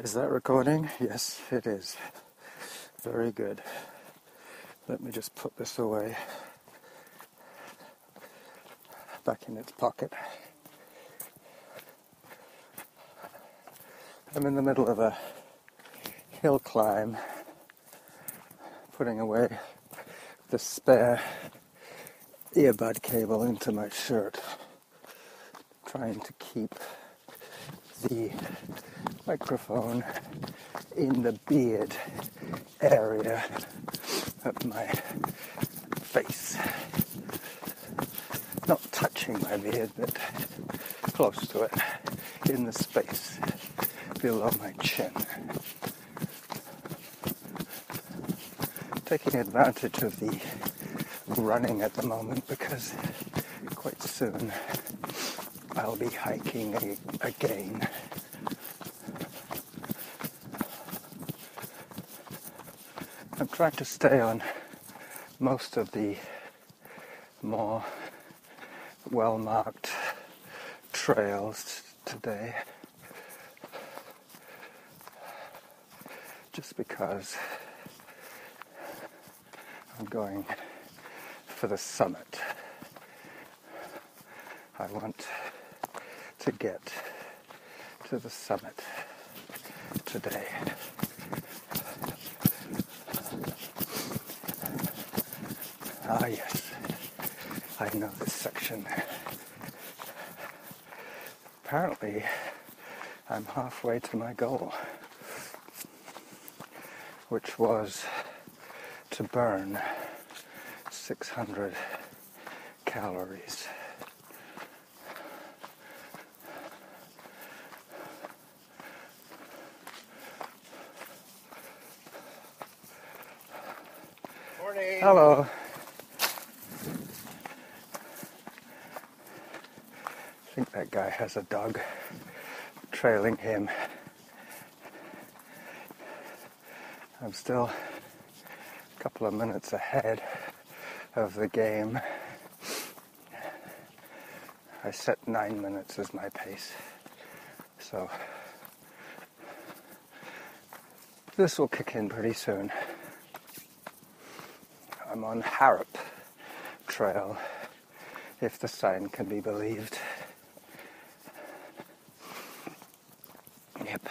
Is that recording? Yes, it is. Very good. Let me just put this away. Back in its pocket. I'm in the middle of a hill climb, putting away the spare earbud cable into my shirt, trying to keep the microphone in the beard area of my face. Not touching my beard, but close to it, in the space below my chin. Taking advantage of the running at the moment because quite soon I'll be hiking again. I'm trying to stay on most of the more well-marked trails today, just because I'm going for the summit. I want to get to the summit today. Ah, yes, I know this section. Apparently, I'm halfway to my goal, which was to burn 600 calories. Morning. Hello. I think that guy has a dog trailing him. I'm still a couple of minutes ahead of the game. I set 9 minutes as my pace, so this will kick in pretty soon. I'm on Harrop Trail, if the sign can be believed. Yep.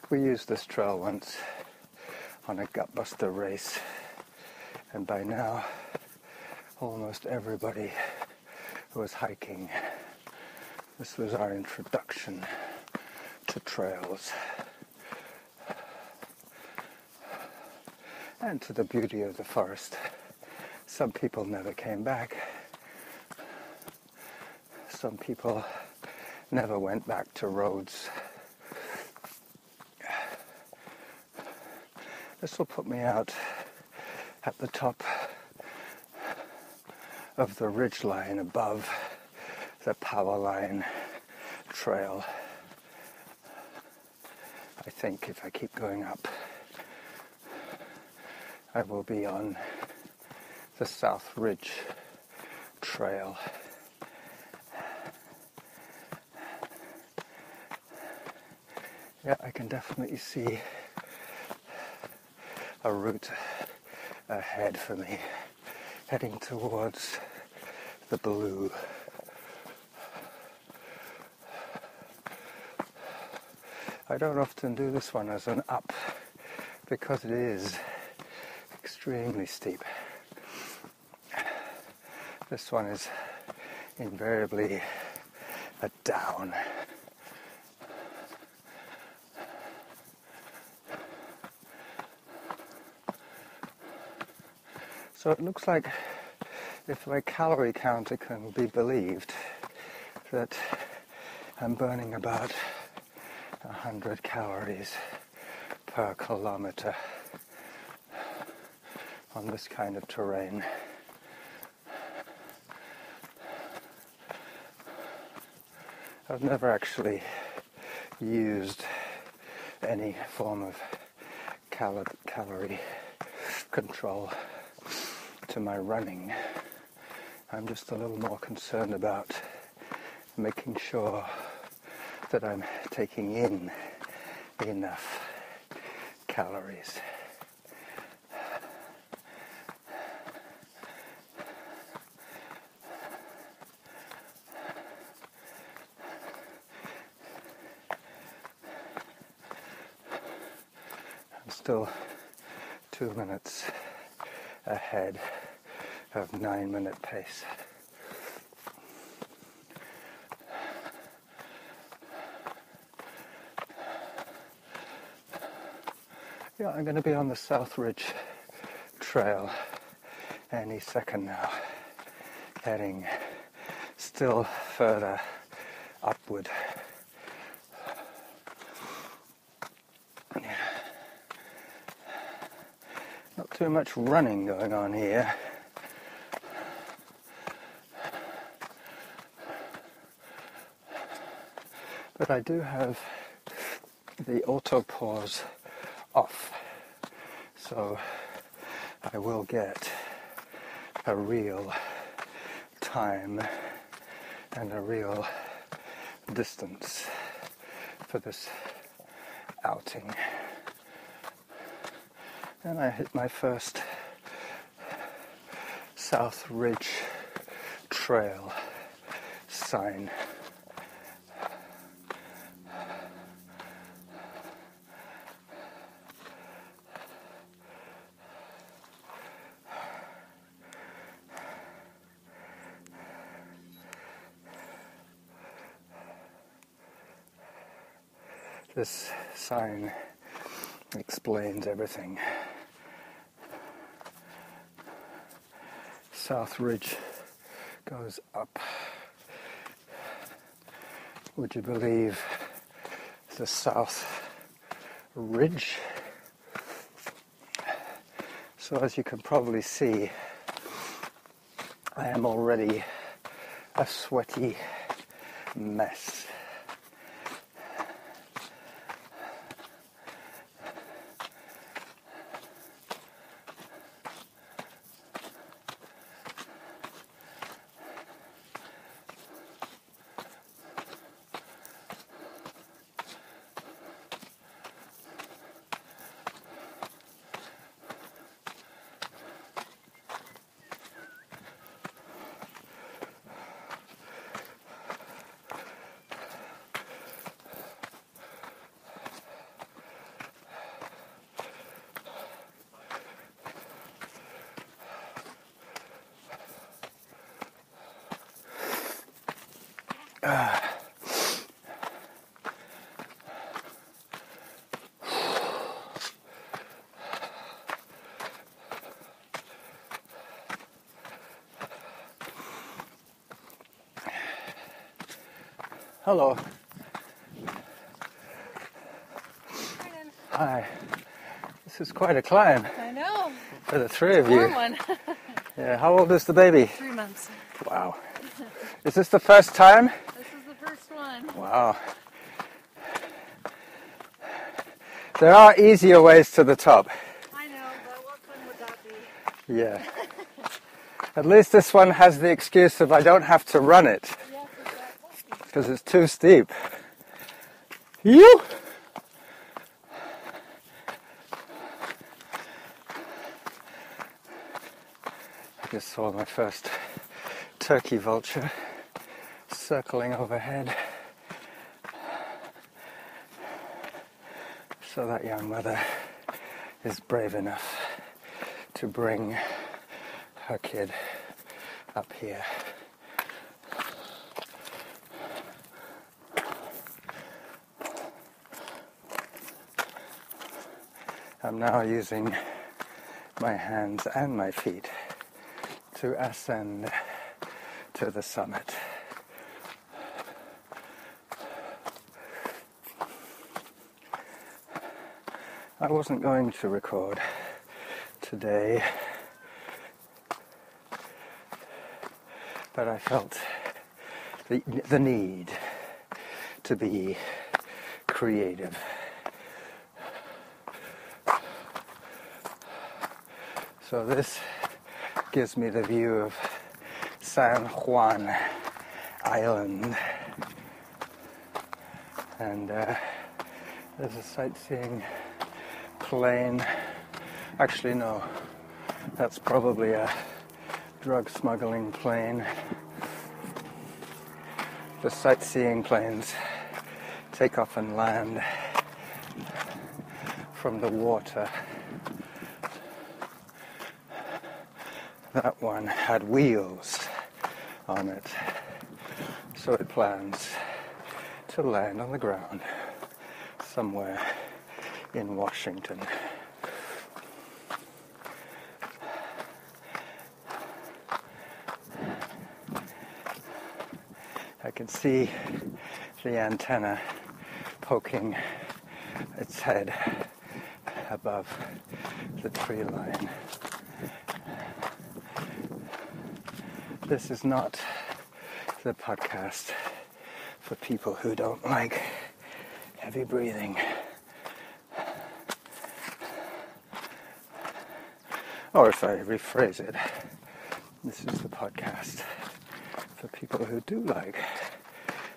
We used this trail once on a Gutbuster race, and by now almost everybody was hiking. This was our introduction to trails and to the beauty of the forest. Some people never came back. Some people never went back to roads. This will put me out at the top of the ridge line above the power line trail. I think if I keep going up, I will be on the South Ridge Trail. Yeah, I can definitely see a route ahead for me, heading towards the blue. I don't often do this one as an up because it is extremely steep. This one is invariably a down. So it looks like, if my calorie counter can be believed, that I'm burning about 100 calories per kilometer on this kind of terrain. I've never actually used any form of calorie control to my running. I'm just a little more concerned about making sure that I'm taking in enough calories. I'm still 2 minutes ahead of 9-minute pace. Yeah, I'm going to be on the South Ridge Trail any second now, heading still further upward. Not too much running going on here. But I do have the auto pause off, so I will get a real time and a real distance for this outing. And I hit my first South Ridge Trail sign. This sign explains everything. South Ridge goes up. Would you believe the South Ridge? So as you can probably see, I am already a sweaty mess. Hello. Hi. This is quite a climb. I know. For the three of you. Warm one. Yeah. How old is the baby? 3 months. Wow. Is this the first time? This is the first one. Wow. There are easier ways to the top. I know, but what fun would that be? Yeah. At least this one has the excuse of I don't have to run it. Yes, exactly. Because it's too steep. You. I just saw my first turkey vulture circling overhead. So that young mother is brave enough to bring her kid up here. I'm now using my hands and my feet to ascend to the summit. I wasn't going to record today, but I felt the need to be creative. So this gives me the view of San Juan Island. and there's a sightseeing plane. Actually, no, that's probably a drug smuggling plane. The sightseeing planes take off and land from the water. That one had wheels on it, so it plans to land on the ground somewhere in Washington. I can see the antenna poking its head above the tree line. This is not the podcast for people who don't like heavy breathing. Or if I rephrase it, this is the podcast for people who do like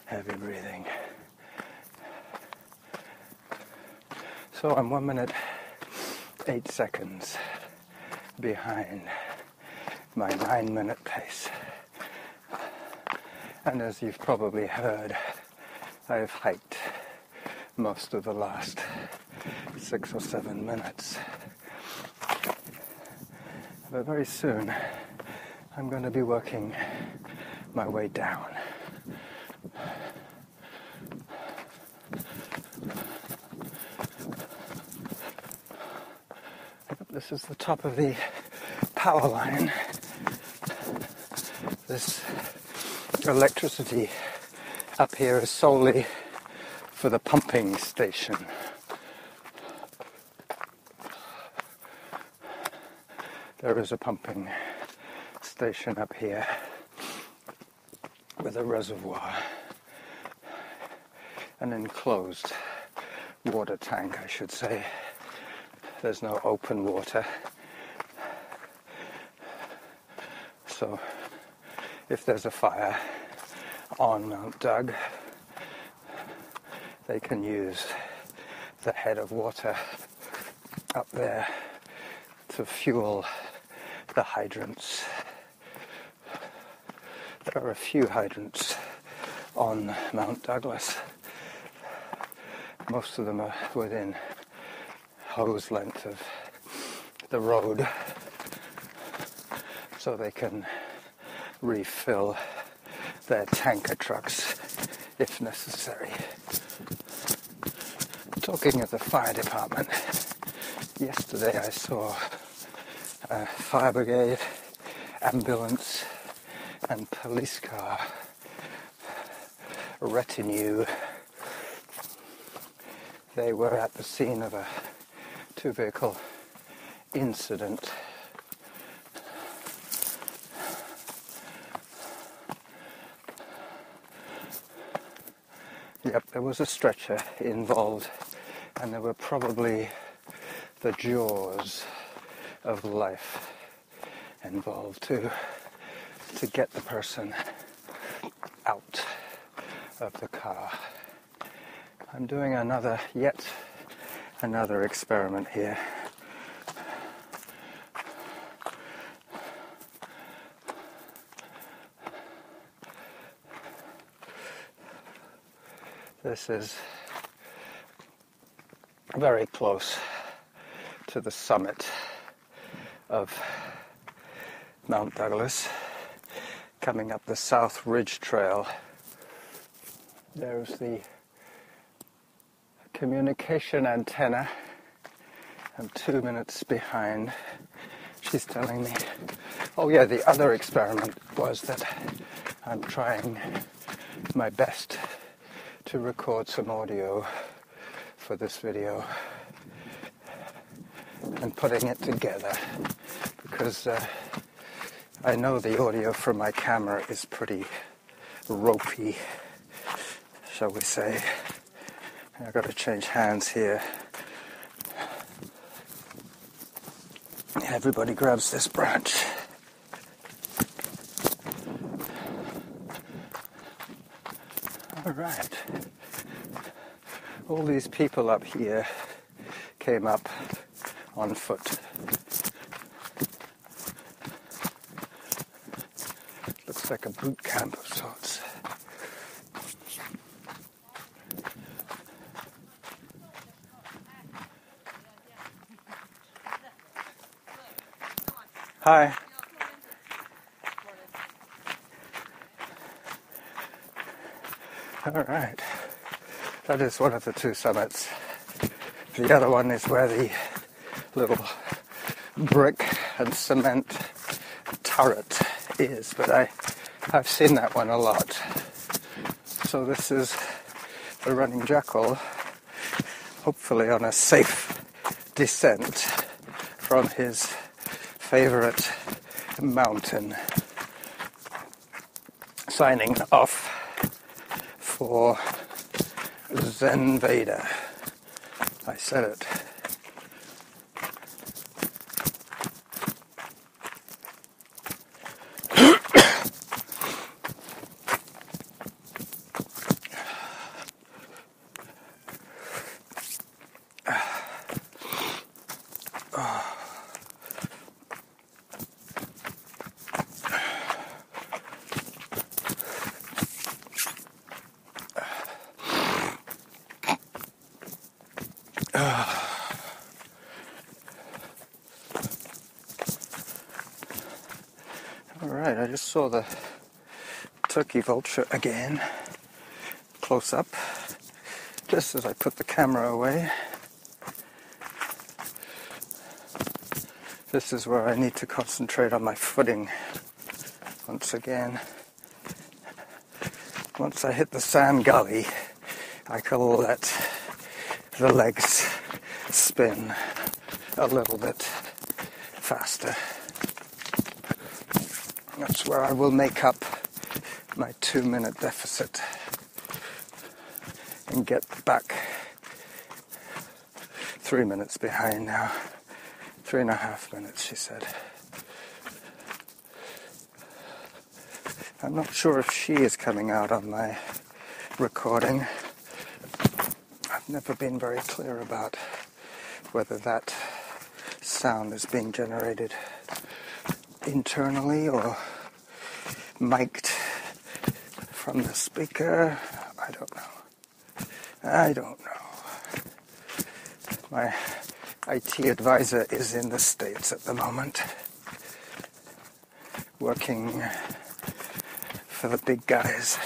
heavy breathing. So I'm 1 minute 8 seconds behind my 9 minute pace. And as you've probably heard, I've hiked most of the last 6 or 7 minutes. But very soon I'm going to be working my way down. This is the top of the power line. This electricity up here is solely for the pumping station. There is a pumping station up here with a reservoir, an enclosed water tank, I should say. There's no open water. So if there's a fire on Mount Doug, they can use the head of water up there to fuel the hydrants. There are a few hydrants on Mount Douglas. Most of them are within hose length of the road, so they can refill their tanker trucks if necessary. Talking of the fire department, yesterday I saw a fire brigade, ambulance and police car retinue. They were at the scene of a two-vehicle incident. Yep, there was a stretcher involved, and there were probably the jaws of life involved to get the person out of the car. I'm doing yet another experiment here. This is very close to the summit of Mount Douglas, coming up the South Ridge Trail. There's the communication antenna. I'm 2 minutes behind. She's telling me, oh yeah, the other experiment was that I'm trying my best to record some audio for this video and putting it together, because I know the audio from my camera is pretty ropey, shall we say. I've got to change hands here. Everybody grabs this branch. All right. All these people up here came up on foot. Looks like a boot camp of sorts. Hi. All right. That is one of the two summits. The other one is where the little brick and cement turret is, but I've seen that one a lot. So this is the Running Jackal, hopefully on a safe descent from his favorite mountain. Signing off for Zen Veda. I said it. Alright, I just saw the turkey vulture again, close up, just as I put the camera away. This is where I need to concentrate on my footing once again. Once I hit the sand gully, I can let the legs spin a little bit faster. That's where I will make up my 2-minute deficit and get back 3 minutes behind now. 3.5 minutes, she said. I'm not sure if she is coming out on my recording. I've never been very clear about whether that sound is being generated internally or mic'd from the speaker. I don't know. My IT advisor is in the States at the moment, working for the big guys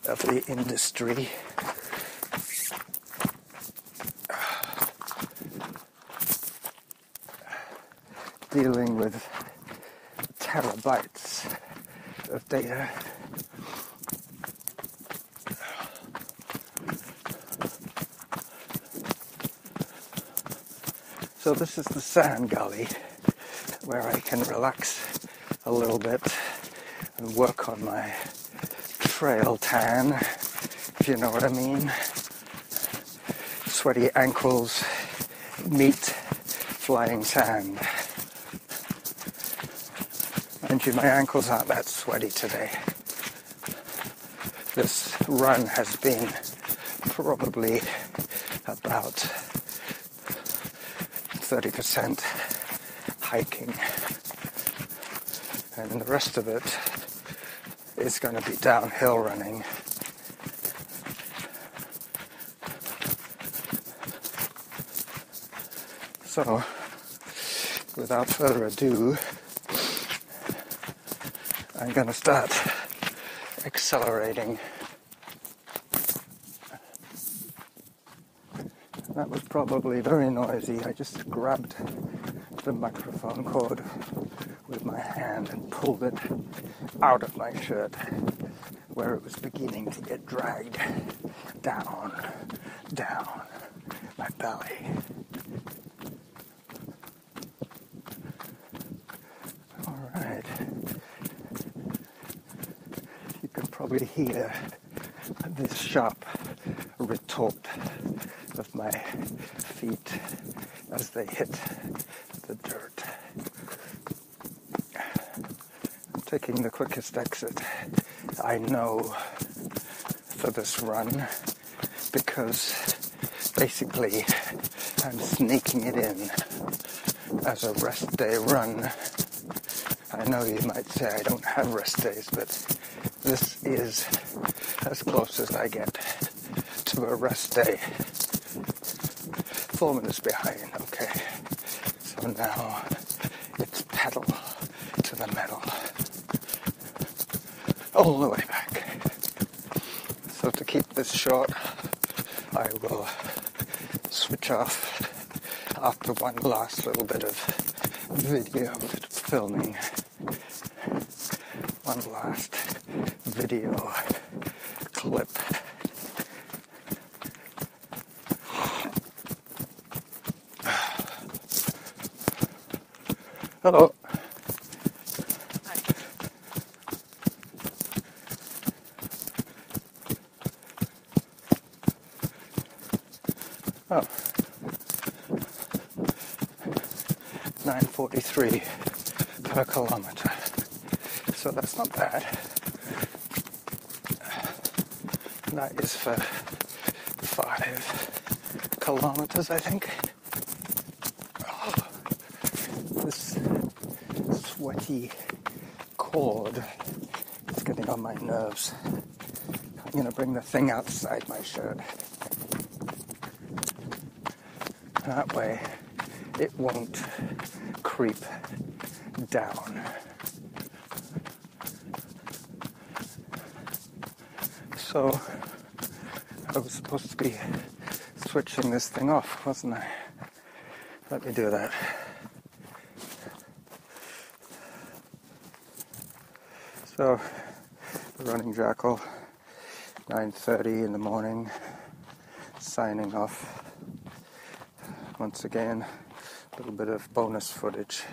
of the industry. Dealing with terabytes of data. So this is the sand gully where I can relax a little bit and work on my trail tan, if you know what I mean. Sweaty ankles meet flying sand. Mind you, my ankles aren't that sweaty today. This run has been probably about 30% hiking, and the rest of it is going to be downhill running. So, without further ado, I'm going to start accelerating. That was probably very noisy. I just grabbed the microphone cord with my hand and pulled it out of my shirt where it was beginning to get dragged down my belly. All right. You can probably hear this sharp retort of my feet as they hit the dirt. I'm taking the quickest exit I know for this run because Basically, I'm sneaking it in as a rest day run. I know you might say I don't have rest days, but this is as close as I get to a rest day. 4 minutes behind, okay. So now it's pedal to the metal. All the way back. So to keep this short, I will switch off after one last little bit of video filming. One last video clip. Hello. Oh. 9.43 per kilometer. So that's not bad. That is for 5 kilometers, I think. Oh, this sweaty cord is getting on my nerves. I'm going to bring the thing outside my shirt. That way it won't creep down. So I was supposed to be switching this thing off, wasn't I? Let me do that. So, the Running Jackal, 9:30 in the morning, signing off. Once again, a little bit of bonus footage.